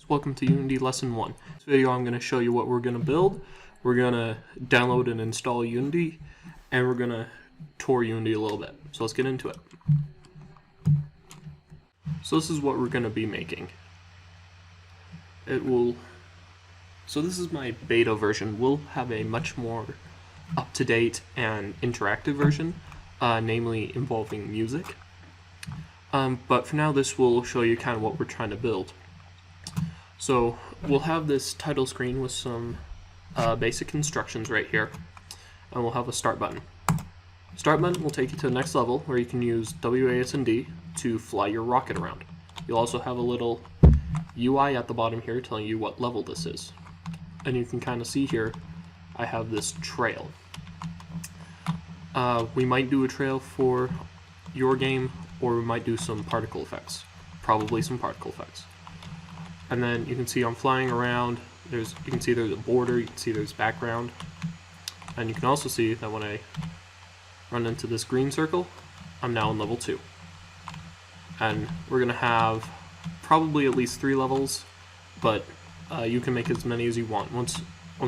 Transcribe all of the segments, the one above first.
Welcome to Unity Lesson 1. In this video I'm going to show you what we're going to build. We're going to download and install Unity, and we're going to tour Unity a little bit. So let's get into it. So this is what we're going to be making. So this is my beta version. We'll have a much more up-to-date and interactive version, namely involving music. But for now this will show you kind of what we're trying to build. So we'll have this title screen with some basic instructions right here, and we'll have a start button. Start button will take you to the next level where you can use WASD to fly your rocket around. You'll also have a little UI at the bottom here telling you what level this is. And you can kind of see here, I have this trail. We might do a trail for your game, or we might do some particle effects. Probably some particle effects. And then you can see I'm flying around. You can see there's a border, you can see there's background. And you can also see that when I run into this green circle, I'm now on level 2. And we're going to have probably at least 3 levels, but you can make as many as you want. Once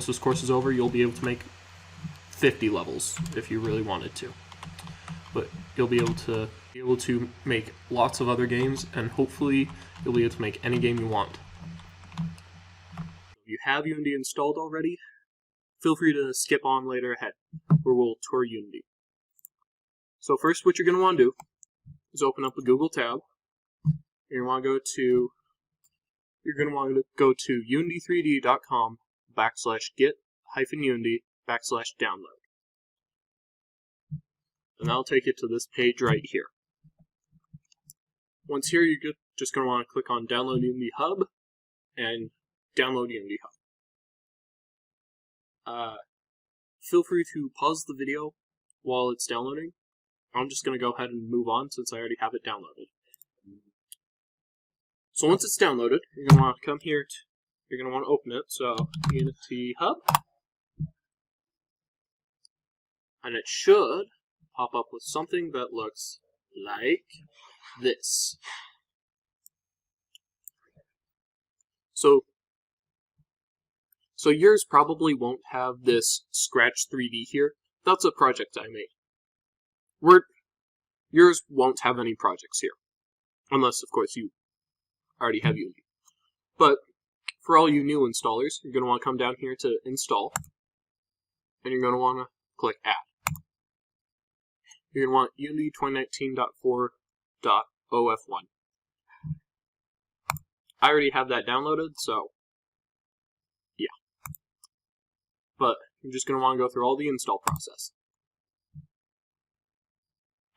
this course is over, you'll be able to make 50 levels if you really wanted to. But you'll be able to make lots of other games, and hopefully you'll be able to make any game you want. If you have Unity installed already, feel free to skip on later ahead, where we'll tour Unity. So first, what you're going to want to do is open up the Google tab. You're going to want to go to unity3d.com/git-unity/download. And that'll take you to this page right here. Once here, you're just going to want to click on Download Unity Hub and download Unity Hub. Feel free to pause the video while it's downloading. I'm just going to go ahead and move on since I already have it downloaded. So once it's downloaded, you're going to want to come here, you're going to want to open it, so Unity Hub. And it should pop up with something that looks like this. So yours probably won't have this Scratch 3D here. That's a project I made. Yours won't have any projects here. Unless, of course, you already have Unity. But for all you new installers, you're going to want to come down here to Install. And you're going to want to click Add. You're going to want Unity 2019.4.OF1. I already have that downloaded, so yeah. But you're just going to want to go through all the install process.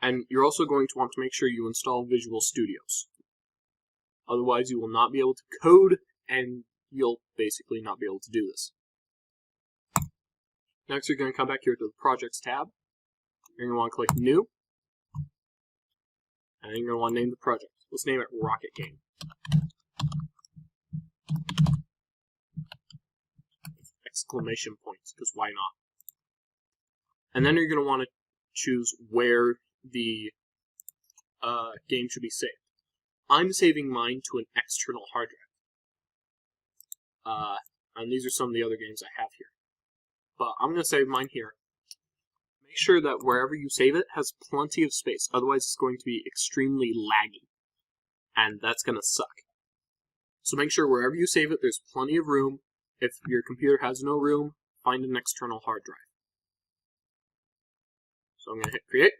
And you're also going to want to make sure you install Visual Studios. Otherwise, you will not be able to code, and you'll basically not be able to do this. Next, you're going to come back here to the Projects tab. You're going to want to click New. And then you're going to want to name the project. Let's name it Rocket Game. Exclamation points, because why not? And then you're going to want to choose where the game should be saved. I'm saving mine to an external hard drive. And these are some of the other games I have here. But I'm going to save mine here. Make sure that wherever you save it has plenty of space, otherwise it's going to be extremely laggy. And that's going to suck. So make sure wherever you save it, there's plenty of room. If your computer has no room, find an external hard drive. So I'm going to hit Create.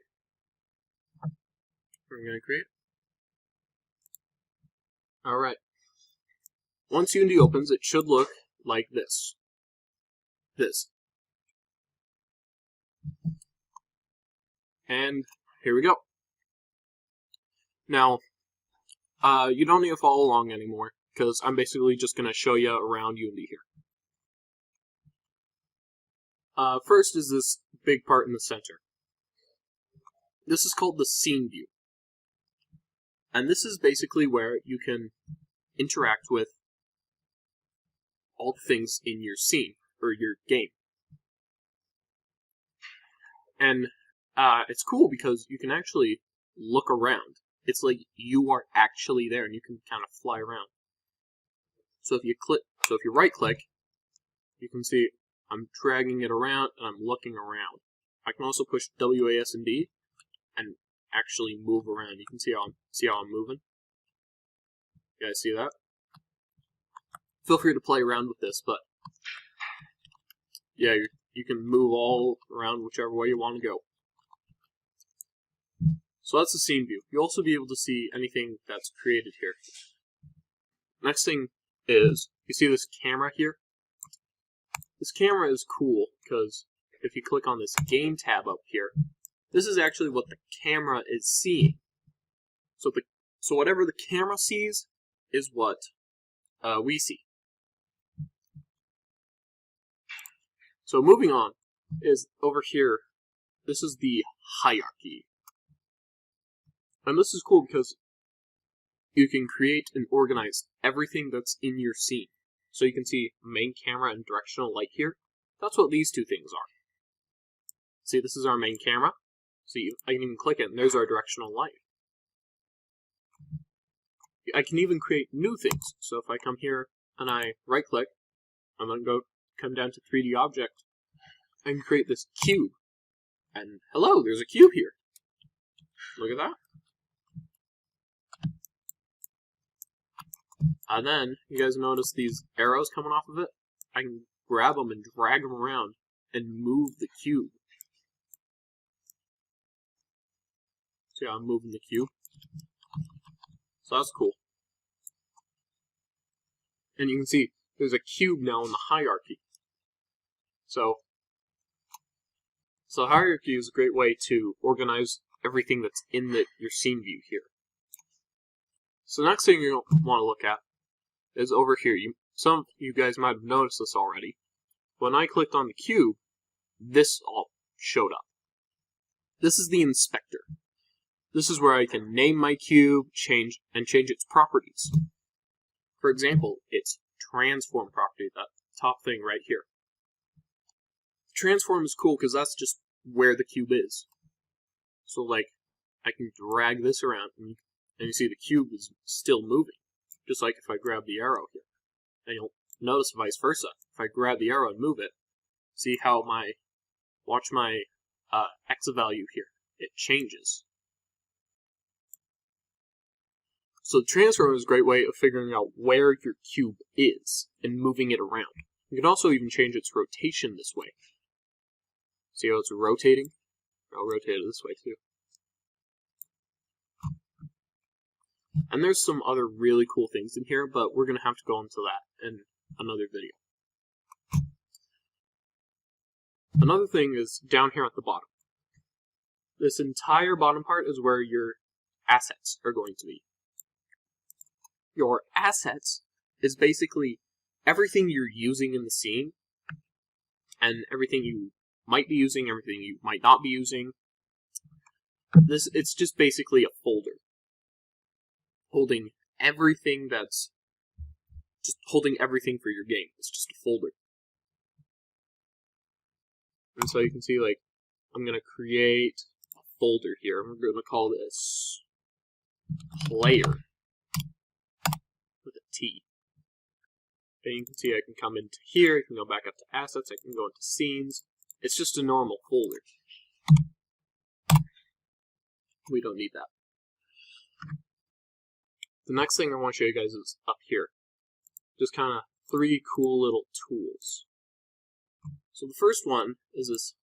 We're going to create. Alright. Once Unity opens, it should look like this. And here we go. Now, you don't need to follow along anymore, because I'm basically just going to show you around Unity here. First is this big part in the center. This is called the Scene View. And this is basically where you can interact with all the things in your scene, or your game. And it's cool because you can actually look around. It's like you are actually there and you can kind of fly around. So if you right click, you can see I'm dragging it around and I'm looking around. I can also push WASD and actually move around. You can see how I'm moving. You guys see that? Feel free to play around with this, but yeah, you can move all around whichever way you want to go. So that's the scene view. You'll also be able to see anything that's created here. Next thing is, you see this camera here? This camera is cool because if you click on this game tab up here, this is actually what the camera is seeing. So whatever the camera sees is what we see. So moving on is over here. This is the hierarchy. And this is cool because you can create and organize everything that's in your scene. So you can see main camera and directional light here. That's what these two things are. See, this is our main camera. See, I can even click it and there's our directional light. I can even create new things. So if I come here and I right click, I'm going to come down to 3D object and create this cube. And hello, there's a cube here. Look at that. And then, you guys notice these arrows coming off of it? I can grab them and drag them around and move the cube. See how I'm moving the cube? So that's cool. And you can see there's a cube now in the hierarchy. So hierarchy is a great way to organize everything that's in your scene view here. So the next thing you want to look at is over here. Some of you guys might have noticed this already. When I clicked on the cube, this all showed up. This is the inspector. This is where I can name my cube, change its properties. For example, its transform property, that top thing right here. Transform is cool because that's just where the cube is. So like, I can drag this around and you see the cube is still moving. Just like if I grab the arrow here. And you'll notice vice versa. If I grab the arrow and move it, see how watch my X value here. It changes. So the transform is a great way of figuring out where your cube is and moving it around. You can also even change its rotation this way. See how it's rotating? I'll rotate it this way too. And there's some other really cool things in here, but we're going to have to go into that in another video. Another thing is down here at the bottom. This entire bottom part is where your assets are going to be. Your assets is basically everything you're using in the scene, and everything you might be using, everything you might not be using. It's just basically a folder. Holding everything everything for your game. It's just a folder. And so you can see, like, I'm going to create a folder here. I'm going to call this player with a T. And you can see I can come into here, I can go back up to assets, I can go into scenes. It's just a normal folder. We don't need that. The next thing I want to show you guys is up here. Just kind of 3 cool little tools. So the first one is this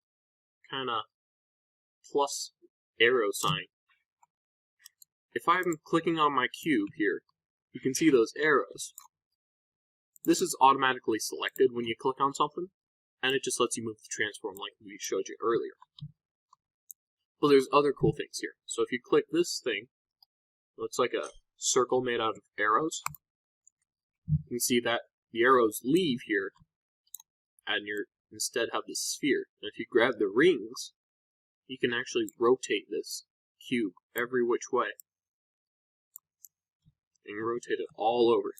kind of plus arrow sign. If I'm clicking on my cube here, you can see those arrows. This is automatically selected when you click on something, and it just lets you move the transform like we showed you earlier. But there's other cool things here. So if you click this thing, it looks like a circle made out of arrows. You can see that the arrows leave here, and you instead have this sphere. And if you grab the rings, you can actually rotate this cube every which way. And rotate it all over.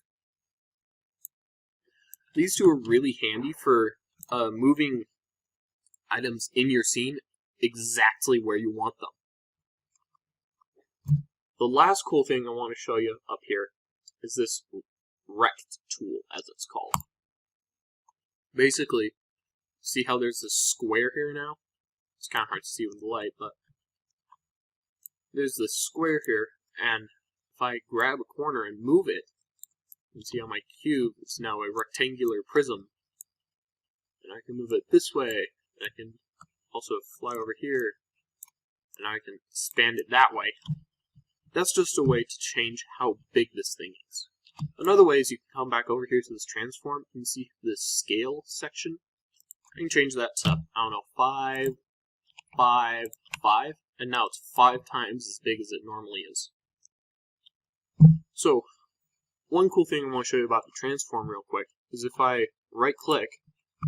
These two are really handy for moving items in your scene exactly where you want them. The last cool thing I want to show you up here is this rect tool, as it's called. Basically, see how there's this square here now? It's kind of hard to see with the light, but there's this square here, and if I grab a corner and move it, you can see how my cube is now a rectangular prism. And I can move it this way, and I can also fly over here, and I can expand it that way. That's just a way to change how big this thing is. Another way is you can come back over here to this transform and see this scale section. I can change that to, I don't know, 5, 5, 5, and now it's 5 times as big as it normally is. So, one cool thing I want to show you about the transform real quick is if I right-click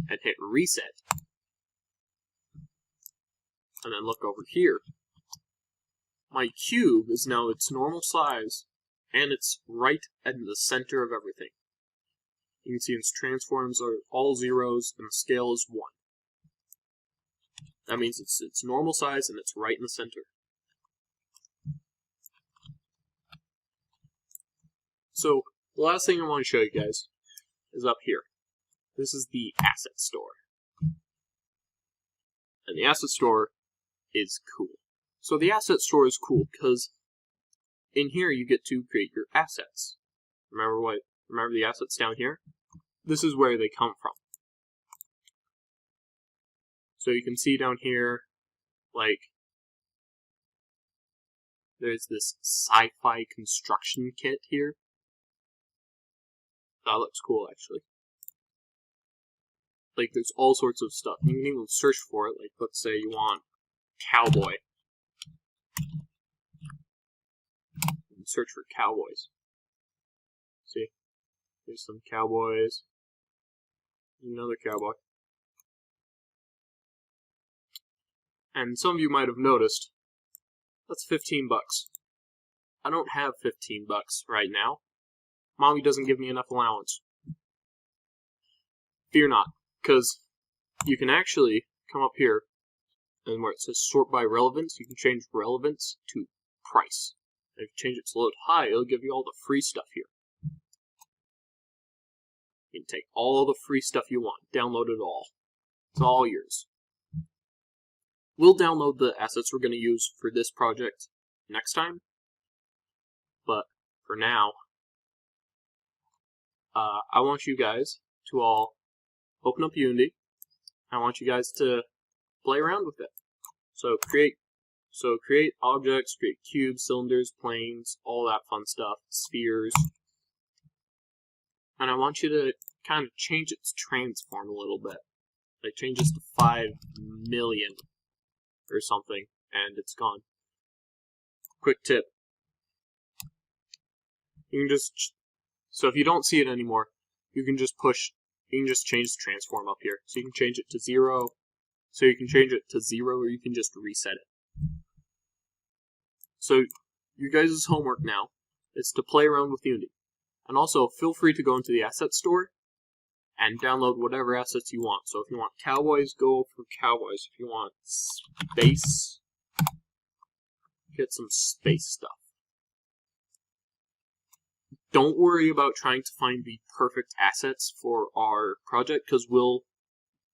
and hit reset, and then look over here, my cube is now its normal size, and it's right in the center of everything. You can see its transforms are all zeros, and the scale is 1. That means it's its normal size, and it's right in the center. So, the last thing I want to show you guys is up here. This is the asset store. And the asset store is cool. So the asset store is cool because in here you get to create your assets. Remember the assets down here? This is where they come from. So you can see down here, like, there's this sci-fi construction kit here. That looks cool, actually. Like, there's all sorts of stuff. You can even search for it. Like, let's say you want cowboy. You can search for cowboys. See? There's some cowboys. Another cowboy. And some of you might have noticed, that's 15 bucks. I don't have 15 bucks right now. Mommy doesn't give me enough allowance. Fear not, because you can actually come up here, and where it says sort by relevance, you can change relevance to price. And if you change it to load high, it'll give you all the free stuff here. You can take all the free stuff you want, download it all. It's all yours. We'll download the assets we're going to use for this project next time, but for now, I want you guys to all open up Unity. I want you guys to play around with it. So create objects, create cubes, cylinders, planes, all that fun stuff, spheres. And I want you to kind of change its transform a little bit. Like change this to 5 million or something, and it's gone. Quick tip. You can just, so if you don't see it anymore, you can just change the transform up here. So you can change it to 0, so you can change it to 0, or you can just reset it. So your guys' homework now is to play around with Unity. And also, feel free to go into the asset store and download whatever assets you want. So if you want cowboys, go for cowboys. If you want space, get some space stuff. Don't worry about trying to find the perfect assets for our project, because we'll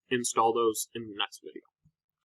install those in the next video.